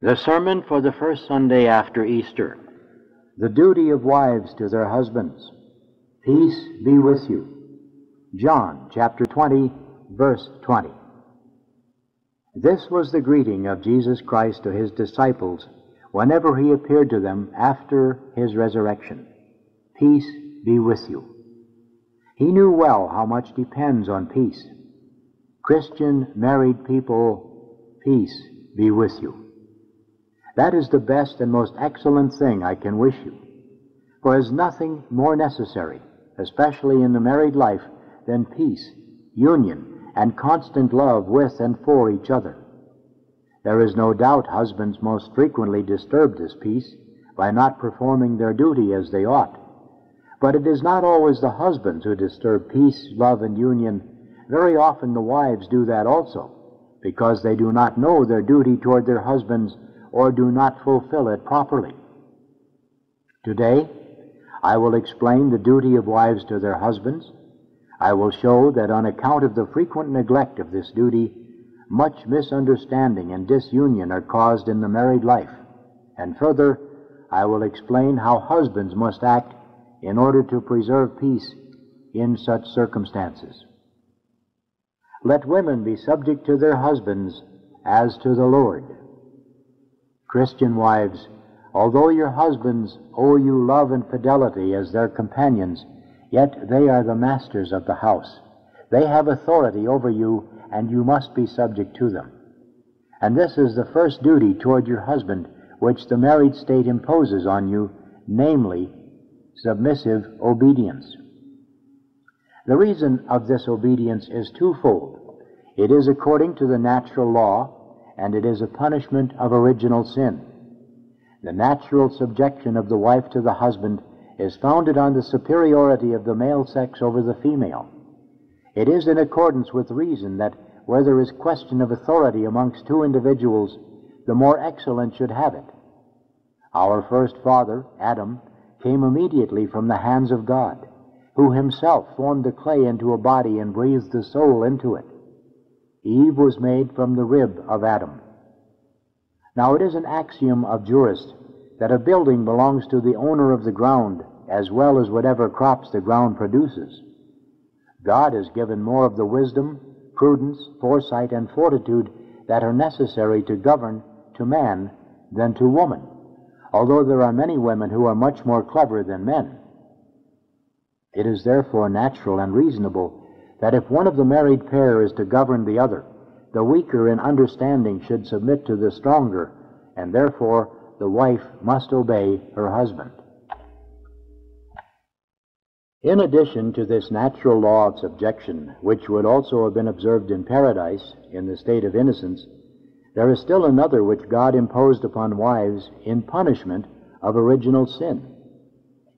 The sermon for the first Sunday after Easter. The duty of wives to their husbands. Peace be with you. John chapter 20, verse 20. This was the greeting of Jesus Christ to his disciples whenever he appeared to them after his resurrection. Peace be with you. He knew well how much depends on peace. Christian married people, peace be with you. That is the best and most excellent thing I can wish you. For there is nothing more necessary, especially in the married life, than peace, union, and constant love with and for each other. There is no doubt husbands most frequently disturb this peace by not performing their duty as they ought. But it is not always the husbands who disturb peace, love, and union. Very often the wives do that also, because they do not know their duty toward their husbands or do not fulfill it properly. Today, I will explain the duty of wives to their husbands. I will show that on account of the frequent neglect of this duty, much misunderstanding and disunion are caused in the married life. And further, I will explain how husbands must act in order to preserve peace in such circumstances. Let women be subject to their husbands as to the Lord. Christian wives, although your husbands owe you love and fidelity as their companions, yet they are the masters of the house. They have authority over you, and you must be subject to them. And this is the first duty toward your husband which the married state imposes on you, namely, submissive obedience. The reason of this obedience is twofold. It is according to the natural law, and it is a punishment of original sin. The natural subjection of the wife to the husband is founded on the superiority of the male sex over the female. It is in accordance with reason that where there is question of authority amongst two individuals, the more excellent should have it. Our first father, Adam, came immediately from the hands of God, who himself formed the clay into a body and breathed the soul into it. Eve was made from the rib of Adam. Now it is an axiom of jurists that a building belongs to the owner of the ground as well as whatever crops the ground produces. God has given more of the wisdom, prudence, foresight, and fortitude that are necessary to govern to man than to woman, although there are many women who are much more clever than men. It is therefore natural and reasonable that if one of the married pair is to govern the other, the weaker in understanding should submit to the stronger, and therefore the wife must obey her husband. In addition to this natural law of subjection, which would also have been observed in paradise in the state of innocence, there is still another which God imposed upon wives in punishment of original sin.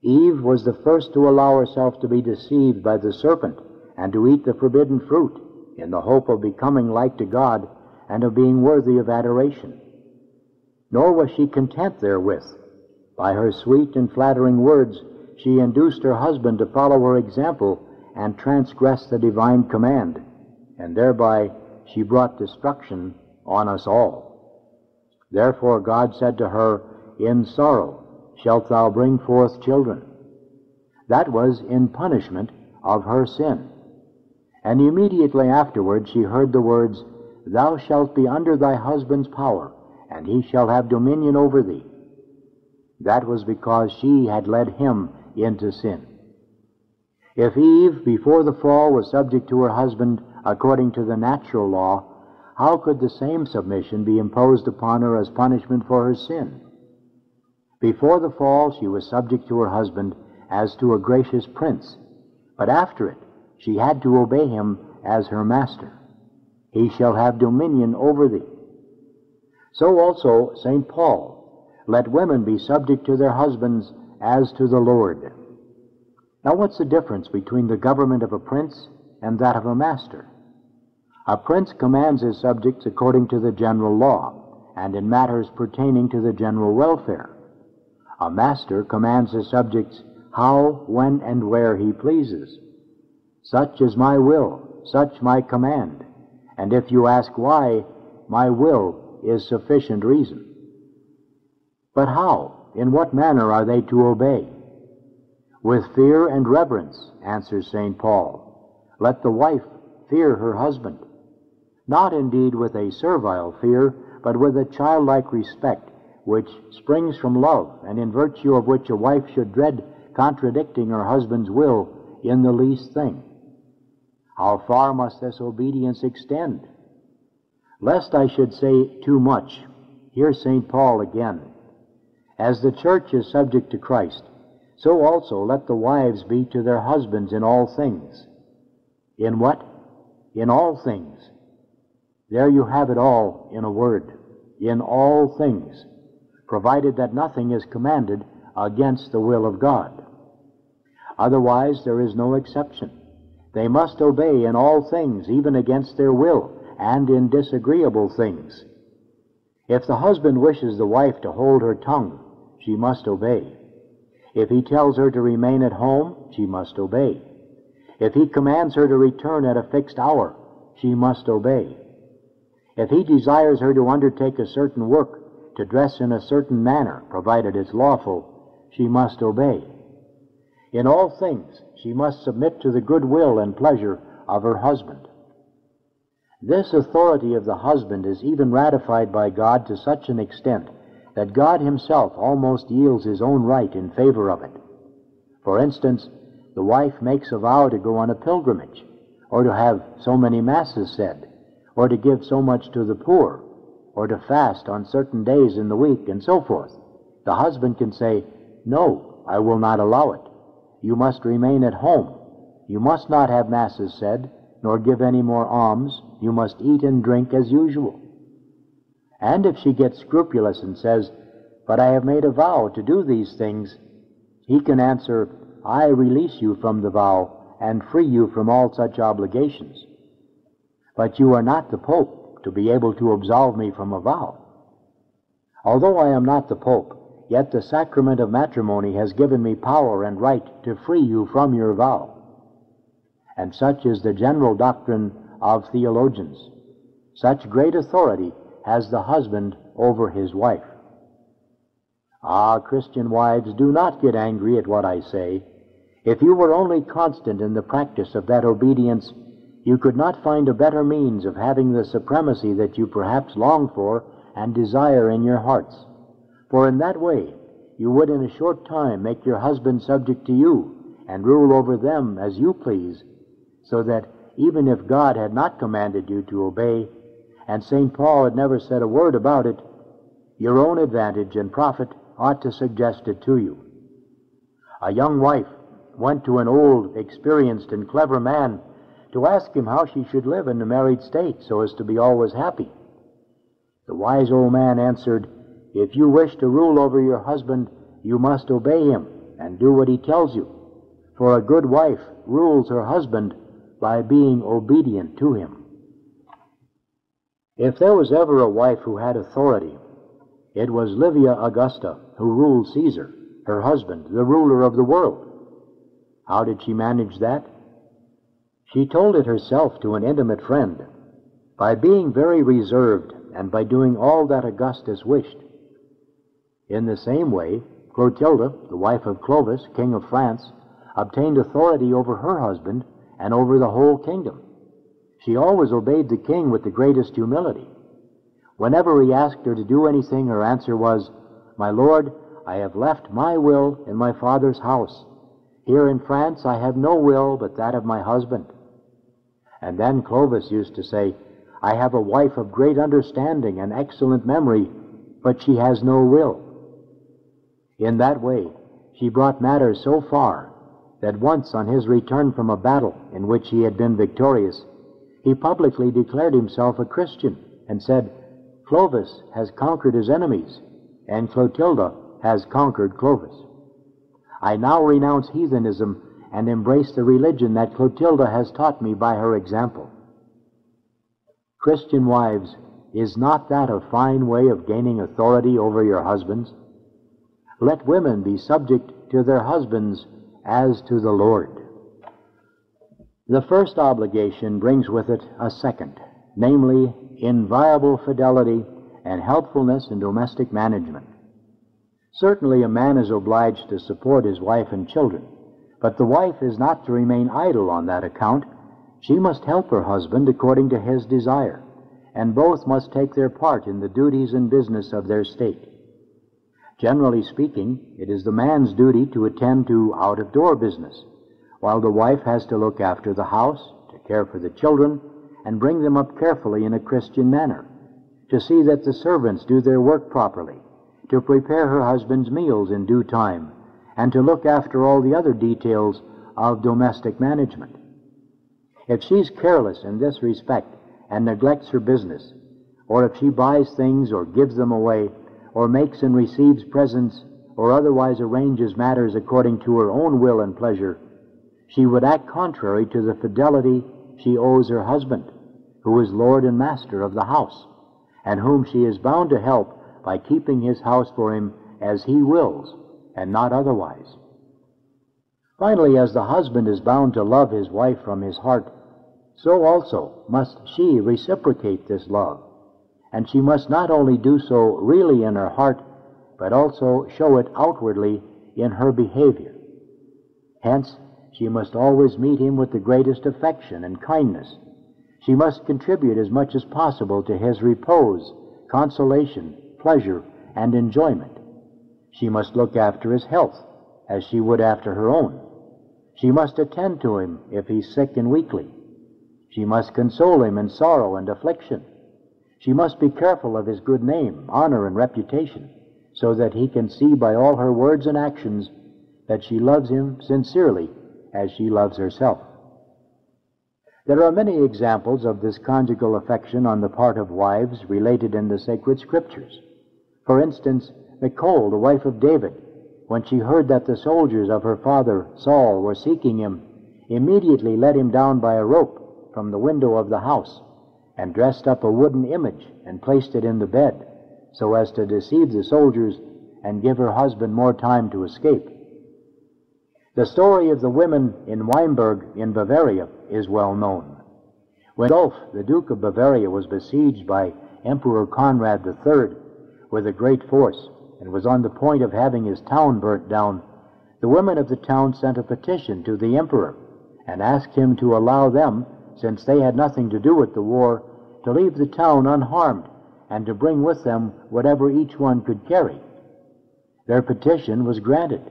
Eve was the first to allow herself to be deceived by the serpent and to eat the forbidden fruit in the hope of becoming like to God and of being worthy of adoration. Nor was she content therewith. By her sweet and flattering words, she induced her husband to follow her example and transgress the divine command, and thereby she brought destruction on us all. Therefore God said to her, "In sorrow shalt thou bring forth children." That was in punishment of her sin. And immediately afterward she heard the words, "Thou shalt be under thy husband's power, and he shall have dominion over thee." That was because she had led him into sin. If Eve, before the fall, was subject to her husband according to the natural law, how could the same submission be imposed upon her as punishment for her sin? Before the fall, she was subject to her husband as to a gracious prince, but after it, she had to obey him as her master. He shall have dominion over thee. So also St. Paul, let women be subject to their husbands as to the Lord. Now what's the difference between the government of a prince and that of a master? A prince commands his subjects according to the general law, and in matters pertaining to the general welfare. A master commands his subjects how, when, and where he pleases. Such is my will, such my command, and if you ask why, my will is sufficient reason. But how? In what manner are they to obey? With fear and reverence, answers St. Paul. Let the wife fear her husband, not indeed with a servile fear, but with a childlike respect, which springs from love, and in virtue of which a wife should dread contradicting her husband's will in the least thing. How far must this obedience extend? Lest I should say too much, here's St. Paul again. As the church is subject to Christ, so also let the wives be to their husbands in all things. In what? In all things. There you have it all in a word. In all things, provided that nothing is commanded against the will of God. Otherwise there is no exception. They must obey in all things, even against their will, and in disagreeable things. If the husband wishes the wife to hold her tongue, she must obey. If he tells her to remain at home, she must obey. If he commands her to return at a fixed hour, she must obey. If he desires her to undertake a certain work, to dress in a certain manner, provided it's lawful, she must obey. In all things, she must submit to the good will and pleasure of her husband. This authority of the husband is even ratified by God to such an extent that God himself almost yields his own right in favor of it. For instance, the wife makes a vow to go on a pilgrimage, or to have so many masses said, or to give so much to the poor, or to fast on certain days in the week, and so forth. The husband can say, "No, I will not allow it. You must remain at home. You must not have masses said, nor give any more alms. You must eat and drink as usual." And if she gets scrupulous and says, "But I have made a vow to do these things," he can answer, "I release you from the vow and free you from all such obligations. But you are not the Pope to be able to absolve me from a vow. Although I am not the Pope, yet the sacrament of matrimony has given me power and right to free you from your vow." And such is the general doctrine of theologians. Such great authority has the husband over his wife. Ah, Christian wives, do not get angry at what I say. If you were only constant in the practice of that obedience, you could not find a better means of having the supremacy that you perhaps long for and desire in your hearts. For in that way you would in a short time make your husband subject to you and rule over them as you please, so that even if God had not commanded you to obey, and St. Paul had never said a word about it, your own advantage and profit ought to suggest it to you. A young wife went to an old, experienced, and clever man to ask him how she should live in the married state so as to be always happy. The wise old man answered, "If you wish to rule over your husband, you must obey him and do what he tells you. For a good wife rules her husband by being obedient to him." If there was ever a wife who had authority, it was Livia Augusta, who ruled Caesar, her husband, the ruler of the world. How did she manage that? She told it herself to an intimate friend, by being very reserved and by doing all that Augustus wished. In the same way, Clotilda, the wife of Clovis, king of France, obtained authority over her husband and over the whole kingdom. She always obeyed the king with the greatest humility. Whenever he asked her to do anything, her answer was, "My lord, I have left my will in my father's house. Here in France I have no will but that of my husband." And then Clovis used to say, "I have a wife of great understanding and excellent memory, but she has no will." In that way, she brought matters so far that once on his return from a battle in which he had been victorious, he publicly declared himself a Christian and said, "Clovis has conquered his enemies, and Clotilda has conquered Clovis. I now renounce heathenism and embrace the religion that Clotilda has taught me by her example." Christian wives, is not that a fine way of gaining authority over your husbands? Let women be subject to their husbands as to the Lord. The first obligation brings with it a second, namely, inviolable fidelity and helpfulness in domestic management. Certainly a man is obliged to support his wife and children, but the wife is not to remain idle on that account. She must help her husband according to his desire, and both must take their part in the duties and business of their state. Generally speaking, it is the man's duty to attend to out-of-door business, while the wife has to look after the house, to care for the children, and bring them up carefully in a Christian manner, to see that the servants do their work properly, to prepare her husband's meals in due time, and to look after all the other details of domestic management. If she's careless in this respect and neglects her business, or if she buys things or gives them away, or makes and receives presents, or otherwise arranges matters according to her own will and pleasure, she would act contrary to the fidelity she owes her husband, who is Lord and Master of the house, and whom she is bound to help by keeping his house for him as he wills, and not otherwise. Finally, as the husband is bound to love his wife from his heart, so also must she reciprocate this love, and she must not only do so really in her heart, but also show it outwardly in her behavior. Hence, she must always meet him with the greatest affection and kindness. She must contribute as much as possible to his repose, consolation, pleasure, and enjoyment. She must look after his health, as she would after her own. She must attend to him if he's sick and weakly. She must console him in sorrow and affliction. She must be careful of his good name, honor, and reputation, so that he can see by all her words and actions that she loves him sincerely as she loves herself. There are many examples of this conjugal affection on the part of wives related in the sacred scriptures. For instance, Michal, the wife of David, when she heard that the soldiers of her father Saul were seeking him, immediately let him down by a rope from the window of the house, and dressed up a wooden image and placed it in the bed, so as to deceive the soldiers and give her husband more time to escape. The story of the women in Weinberg in Bavaria is well known. When Adolf, the Duke of Bavaria, was besieged by Emperor Conrad III with a great force and was on the point of having his town burnt down, the women of the town sent a petition to the emperor and asked him to allow them, since they had nothing to do with the war, to leave the town unharmed and to bring with them whatever each one could carry. Their petition was granted.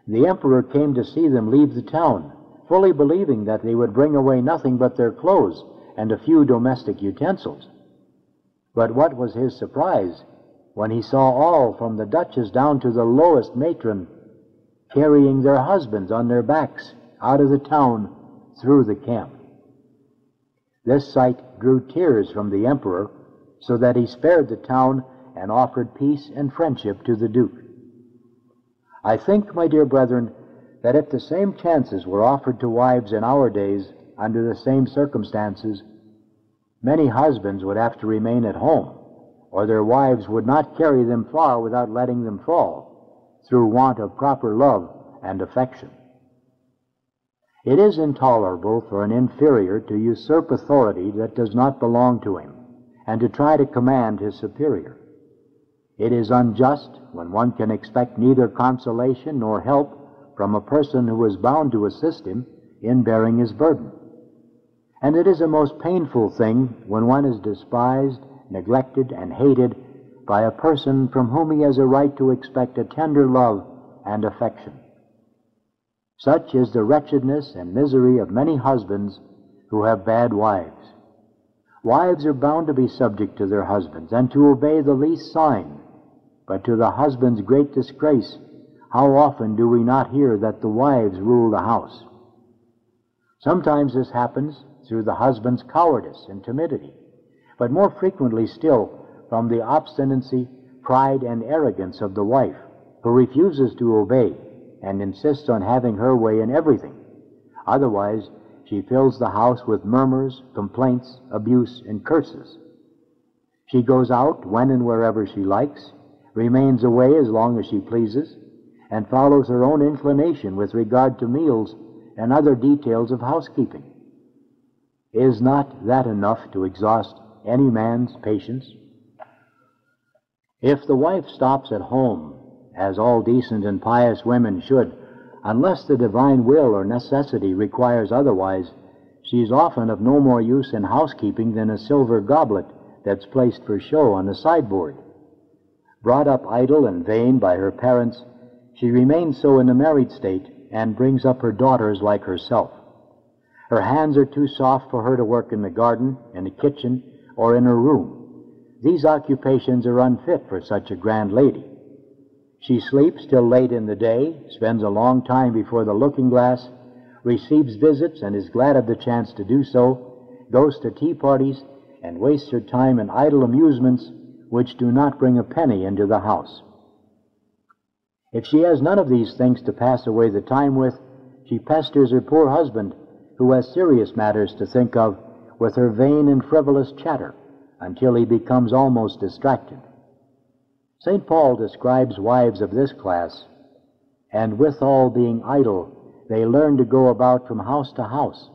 The emperor came to see them leave the town, fully believing that they would bring away nothing but their clothes and a few domestic utensils. But what was his surprise when he saw all, from the duchess down to the lowest matron, carrying their husbands on their backs out of the town through the camp. This sight drew tears from the emperor, so that he spared the town and offered peace and friendship to the duke. I think, my dear brethren, that if the same chances were offered to wives in our days under the same circumstances, many husbands would have to remain at home, or their wives would not carry them far without letting them fall, through want of proper love and affection. It is intolerable for an inferior to usurp authority that does not belong to him, and to try to command his superior. It is unjust when one can expect neither consolation nor help from a person who is bound to assist him in bearing his burden. And it is a most painful thing when one is despised, neglected, and hated by a person from whom he has a right to expect a tender love and affection. Such is the wretchedness and misery of many husbands who have bad wives. Wives are bound to be subject to their husbands and to obey the least sign, but to the husband's great disgrace, how often do we not hear that the wives rule the house? Sometimes this happens through the husband's cowardice and timidity, but more frequently still from the obstinacy, pride, and arrogance of the wife, who refuses to obey and insists on having her way in everything. Otherwise, she fills the house with murmurs, complaints, abuse, and curses. She goes out when and wherever she likes, remains away as long as she pleases, and follows her own inclination with regard to meals and other details of housekeeping. Is not that enough to exhaust any man's patience? If the wife stops at home as all decent and pious women should, unless the divine will or necessity requires otherwise, she's often of no more use in housekeeping than a silver goblet that's placed for show on the sideboard. Brought up idle and vain by her parents, she remains so in the married state and brings up her daughters like herself. Her hands are too soft for her to work in the garden, in the kitchen, or in her room. These occupations are unfit for such a grand lady. She sleeps till late in the day, spends a long time before the looking-glass, receives visits and is glad of the chance to do so, goes to tea parties, and wastes her time in idle amusements which do not bring a penny into the house. If she has none of these things to pass away the time with, she pesters her poor husband, who has serious matters to think of, with her vain and frivolous chatter, until he becomes almost distracted. St. Paul describes wives of this class, and withal being idle, they learn to go about from house to house,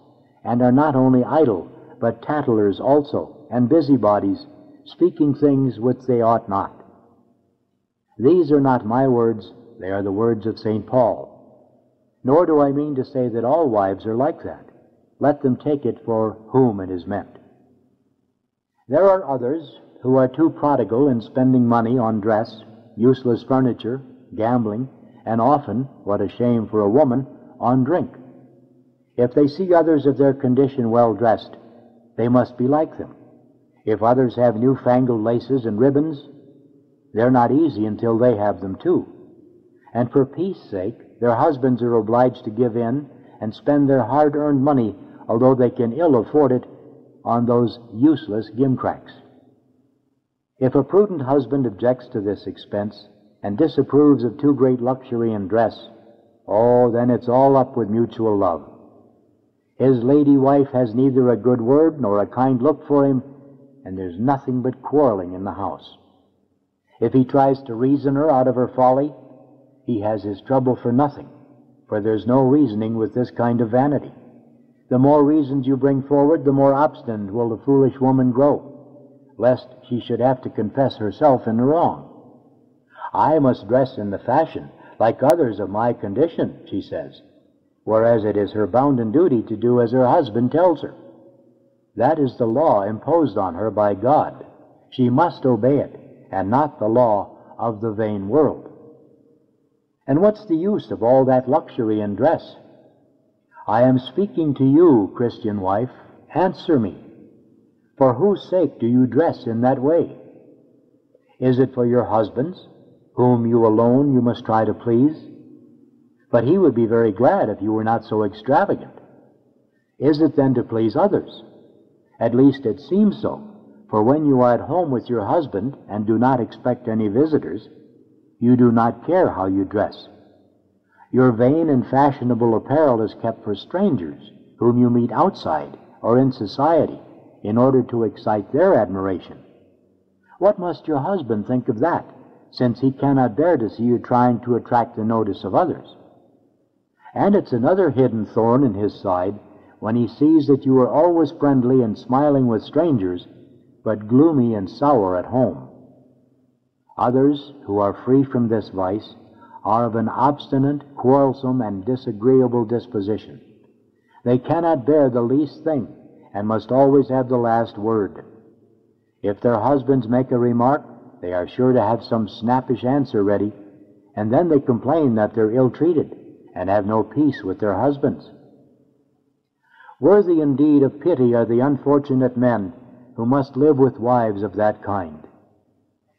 and are not only idle, but tattlers also, and busybodies, speaking things which they ought not. These are not my words, they are the words of St. Paul. Nor do I mean to say that all wives are like that. Let them take it for whom it is meant. There are others who are too prodigal in spending money on dress, useless furniture, gambling, and often, what a shame for a woman, on drink. If they see others of their condition well dressed, they must be like them. If others have newfangled laces and ribbons, they're not easy until they have them too. And for peace sake, their husbands are obliged to give in and spend their hard-earned money, although they can ill afford it, on those useless gimcracks. If a prudent husband objects to this expense and disapproves of too great luxury in dress, oh, then it's all up with mutual love. His lady wife has neither a good word nor a kind look for him, and there's nothing but quarreling in the house. If he tries to reason her out of her folly, he has his trouble for nothing, for there's no reasoning with this kind of vanity. The more reasons you bring forward, the more obstinate will the foolish woman grow, lest she should have to confess herself in the wrong. I must dress in the fashion, like others of my condition, she says, whereas it is her bounden duty to do as her husband tells her. That is the law imposed on her by God. She must obey it, and not the law of the vain world. And what's the use of all that luxury in dress? I am speaking to you, Christian wife. Answer me. For whose sake do you dress in that way? Is it for your husbands, whom you alone you must try to please? But he would be very glad if you were not so extravagant. Is it then to please others? At least it seems so, for when you are at home with your husband and do not expect any visitors, you do not care how you dress. Your vain and fashionable apparel is kept for strangers whom you meet outside or in society in order to excite their admiration. What must your husband think of that, since he cannot bear to see you trying to attract the notice of others? And it's another hidden thorn in his side when he sees that you are always friendly and smiling with strangers, but gloomy and sour at home. Others, who are free from this vice, are of an obstinate, quarrelsome, and disagreeable disposition. They cannot bear the least thing, and must always have the last word. If their husbands make a remark, they are sure to have some snappish answer ready, and then they complain that they're ill-treated, and have no peace with their husbands. Worthy indeed of pity are the unfortunate men who must live with wives of that kind.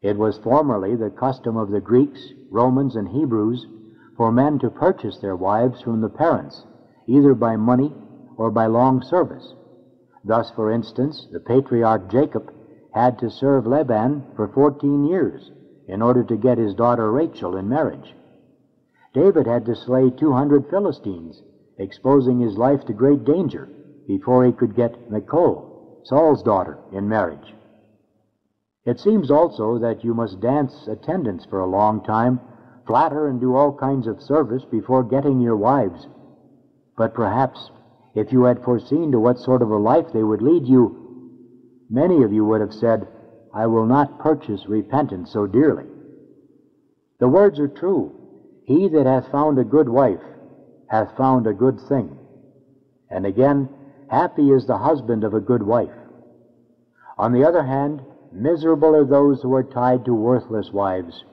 It was formerly the custom of the Greeks, Romans, and Hebrews for men to purchase their wives from the parents, either by money or by long service. Thus, for instance, the patriarch Jacob had to serve Laban for 14 years in order to get his daughter Rachel in marriage. David had to slay 200 Philistines, exposing his life to great danger before he could get Michal, Saul's daughter, in marriage. It seems also that you must dance attendance for a long time, flatter and do all kinds of service before getting your wives. But perhaps, if you had foreseen to what sort of a life they would lead you, many of you would have said, I will not purchase repentance so dearly. The words are true. He that hath found a good wife hath found a good thing. And again, happy is the husband of a good wife. On the other hand, miserable are those who are tied to worthless wives.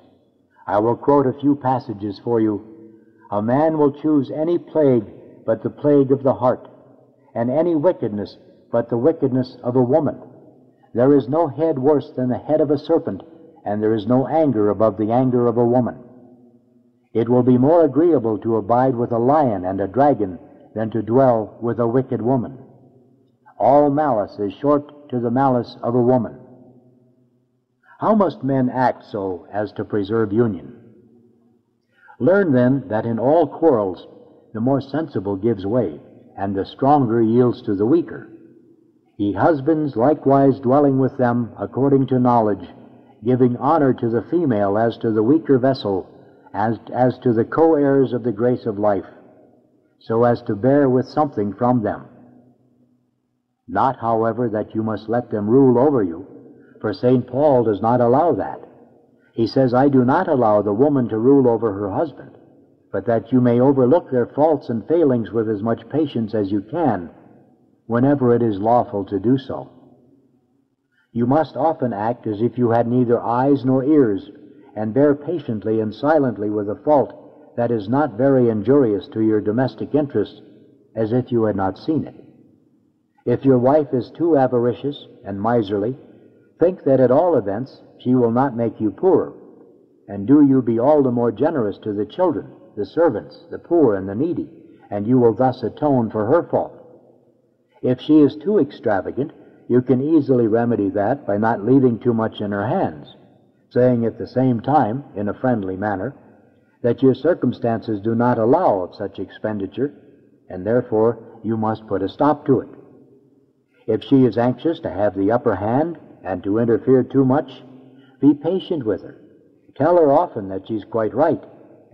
I will quote a few passages for you. A man will choose any plague but the plague of the heart, and any wickedness but the wickedness of a woman. There is no head worse than the head of a serpent, and there is no anger above the anger of a woman. It will be more agreeable to abide with a lion and a dragon than to dwell with a wicked woman. All malice is short to the malice of a woman. How must men act so as to preserve union? Learn then that in all quarrels the more sensible gives way, and the stronger yields to the weaker. Ye husbands likewise dwelling with them according to knowledge, giving honor to the female as to the weaker vessel, as to the co-heirs of the grace of life, so as to bear with something from them. Not, however, that you must let them rule over you, for St. Paul does not allow that. He says, I do not allow the woman to rule over her husband, but that you may overlook their faults and failings with as much patience as you can, whenever it is lawful to do so. You must often act as if you had neither eyes nor ears, and bear patiently and silently with a fault that is not very injurious to your domestic interests, as if you had not seen it. If your wife is too avaricious and miserly, think that at all events she will not make you poorer, and do you be all the more generous to the children, the servants, the poor, and the needy, and you will thus atone for her fault. If she is too extravagant, you can easily remedy that by not leaving too much in her hands, saying at the same time, in a friendly manner, that your circumstances do not allow of such expenditure, and therefore you must put a stop to it. If she is anxious to have the upper hand and to interfere too much, be patient with her. Tell her often that she's quite right,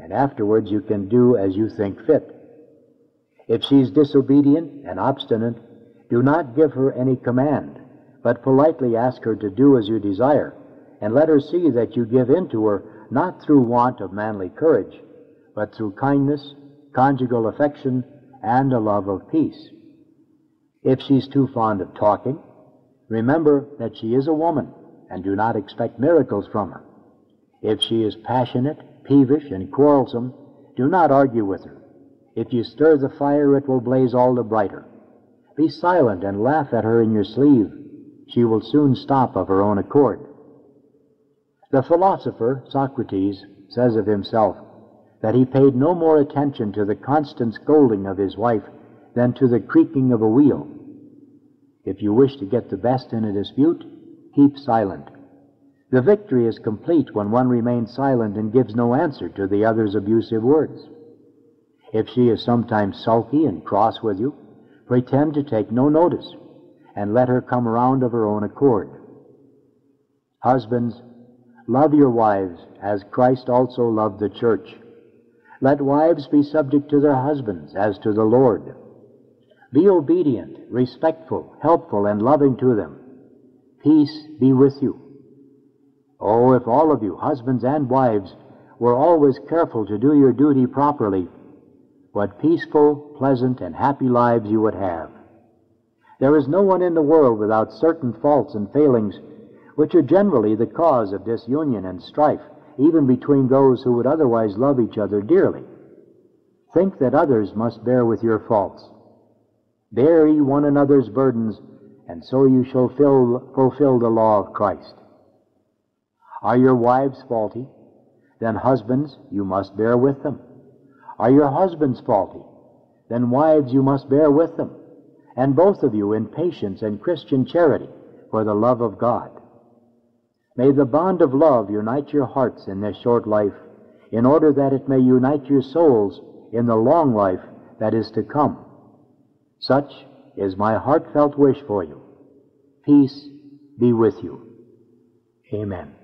and afterwards you can do as you think fit. If she's disobedient and obstinate, do not give her any command, but politely ask her to do as you desire, and let her see that you give in to her not through want of manly courage, but through kindness, conjugal affection, and a love of peace. If she's too fond of talking, remember that she is a woman, and do not expect miracles from her. If she is passionate, peevish, and quarrelsome, do not argue with her. If you stir the fire, it will blaze all the brighter. Be silent and laugh at her in your sleeve. She will soon stop of her own accord. The philosopher, Socrates, says of himself that he paid no more attention to the constant scolding of his wife than to the creaking of a wheel. If you wish to get the best in a dispute, keep silent. The victory is complete when one remains silent and gives no answer to the other's abusive words. If she is sometimes sulky and cross with you, pretend to take no notice, and let her come around of her own accord. Husbands, love your wives as Christ also loved the church. Let wives be subject to their husbands as to the Lord. Be obedient, respectful, helpful, and loving to them. Peace be with you. Oh, if all of you, husbands and wives, were always careful to do your duty properly, what peaceful, pleasant, and happy lives you would have. There is no one in the world without certain faults and failings, which are generally the cause of disunion and strife, even between those who would otherwise love each other dearly. Think that others must bear with your faults. Bear ye one another's burdens, and so you shall fulfill the law of Christ. Are your wives faulty? Then husbands, you must bear with them. Are your husbands faulty? Then wives, you must bear with them, and both of you in patience and Christian charity, for the love of God. May the bond of love unite your hearts in this short life, in order that it may unite your souls in the long life that is to come. Such is my heartfelt wish for you. Peace be with you. Amen.